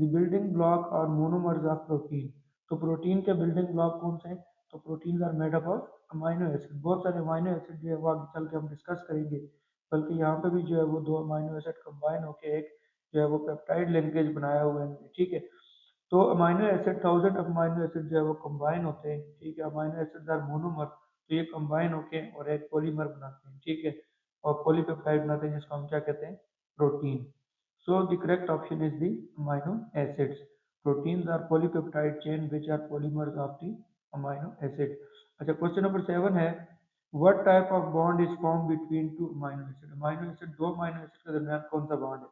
The building block और monomers of protein. तो protein के बिल्डिंग ब्लॉक कौन से हैं? तो protein are made up of amino acid. बहुत सारे अमाइनो एसिड जो है वो आगे चल के हम डिस्कस करेंगे, बल्कि यहाँ पे भी जो है वो दो अमाइनो एसिड कंबाइन होकर एक जो है वो पेप्टाइड लिंकेज बनाया हुआ है, ठीक है। तो amino acid, thousand amino acid जो है वो कंबाइन होते हैं, ठीक है। अमाइनो एसिड आर मोनोमर, तो ये कंबाइन होके और एक पॉलीमर बनाते हैं, ठीक है, और पॉलीपेप्टाइड बनाते हैं जिसको हम क्या कहते हैं? Protein. So the correct option is the amino acids. Proteins are polypeptide chain which are polymers of the amino acid. अच्छा, क्वेश्चन नंबर 7 है, what type of bond is formed between two amino acid? Amino acid, दो amino acid के दरमियान कौन सा bond है?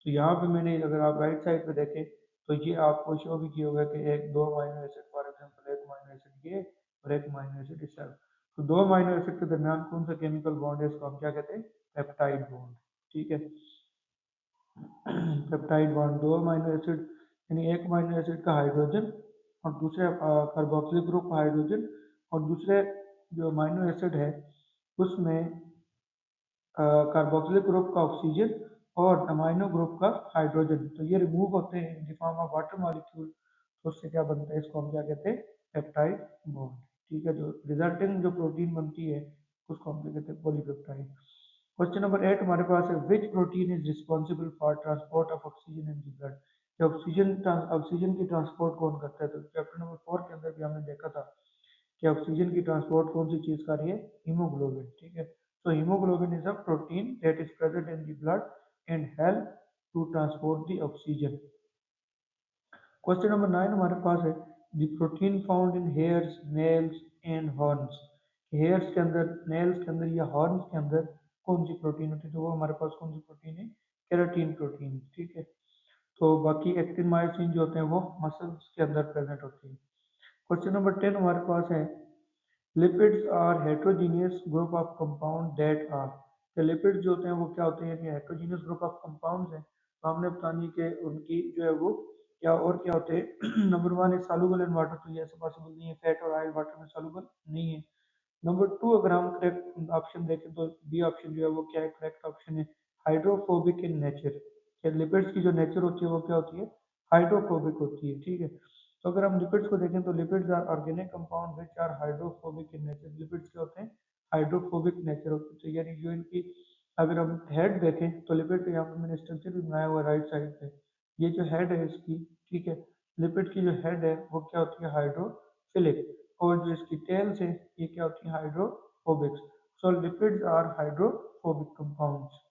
तो यहाँ पे मैंने, अगर आप राइट साइड पे देखें तो ये आपको शो भी किया होगा कि एक दो अमाइनो एसिड, फॉर एग्जांपल एक अमाइनो एसिड ये और एक अमाइनो एसिड इस तरह। तो दो अमाइनो एसिड के दरमियान कौन सा केमिकल बॉन्ड है? इसको हम क्या कहते हैं? पेप्टाइड बॉन्ड, ठीक है। पेप्टाइड बॉन्ड, दो अमीनो एसिड यानी एक अमीनो एसिड का हाइड्रोजन और दूसरे कार्बोक्सिलिक ग्रुप का हाइड्रोजन, और दूसरे जो अमीनो एसिड है उसमें कार्बोक्सिलिक ग्रुप का ऑक्सीजन और अमीनो ग्रुप का हाइड्रोजन, तो ये रिमूव होते हैं in the form of water molecule. तो उससे क्या बनता है? इसको हम क्या कहते हैं? पेप्टाइड बॉन्ड, ठीक है। जो रिजल्टिंग जो प्रोटीन बनती है उसको हम क्या कहते हैं? पॉलीपेप्टाइड। क्वेश्चन नंबर 8 हमारे पास है, विच protein is responsible for transport of oxygen in the blood? Oxygen की ट्रांसपोर्ट कौन करता है? तो चैप्टर नंबर 4 के अंदर भी हमने देखा था कि ऑक्सीजन की ट्रांसपोर्ट कौन सी चीज कर रही है? हीमोग्लोबिन, ठीक है। So hemoglobin is a protein that is present in the blood and help to transport the oxygen. Question number 9 हमारे पास है, the protein found in hairs, nails and horns. Hairs के अंदर, नेल्स के अंदर या हॉर्न्स के अंदर कौन सी प्रोटीन होती है? तो वो हमारे पास कौन सी प्रोटीन है? केराटिन प्रोटीन, ठीक है। तो बाकी एक्टिन मायोसिन जो होते हैं वो मसल्स के अंदर प्रेजेंट होती है। क्वेश्चन नंबर 10 हमारे पास है, lipids are heterogeneous group of compound that are. तो लिपिड्स जो होते हैं वो क्या होते हैं? यानी हेट्रोजीनियस ग्रुप ऑफ कंपाउंड्स हैं, तो हमने बतानी कि उनकी जो है वो क्या और क्या होते हैं। नंबर 1 है सॉल्युबल इन वाटर, तो ये ऐसा पॉसिबल नहीं है, फैट और ऑयल वाटर में सॉल्युबल नहीं है। नंबर 2 अगर हम करेक्ट ऑप्शन देखें तो बी ऑप्शन जो है वो क्या है? करेक्ट ऑप्शन है, हाइड्रोफोबिक इन नेचर। लिपिड्स की जो नेचर होती है वो क्या होती है? हाइड्रोफोबिक होती है, ठीक है। तो अगर हम लिपिड्स को देखें तो lipids are organic compound which are hydrophobic in nature. Lipids क्या होते हैं? हाइड्रोफोबिक नेचर होते हैं। तो यानी जो इनकी, अगर हम हेड देखें तो लिपिड का यहाँ पे मैंने स्ट्रक्चर भी बनाया हुआ है राइट साइड पे। ये जो हेड है इसकी, ठीक है, लिपिड की जो हेड है वो क्या होती है? हाइड्रोफिलिक। और जो इसकी टेल्स है ये क्या होती है? Hydrophobic. So lipids are hydrophobic compounds.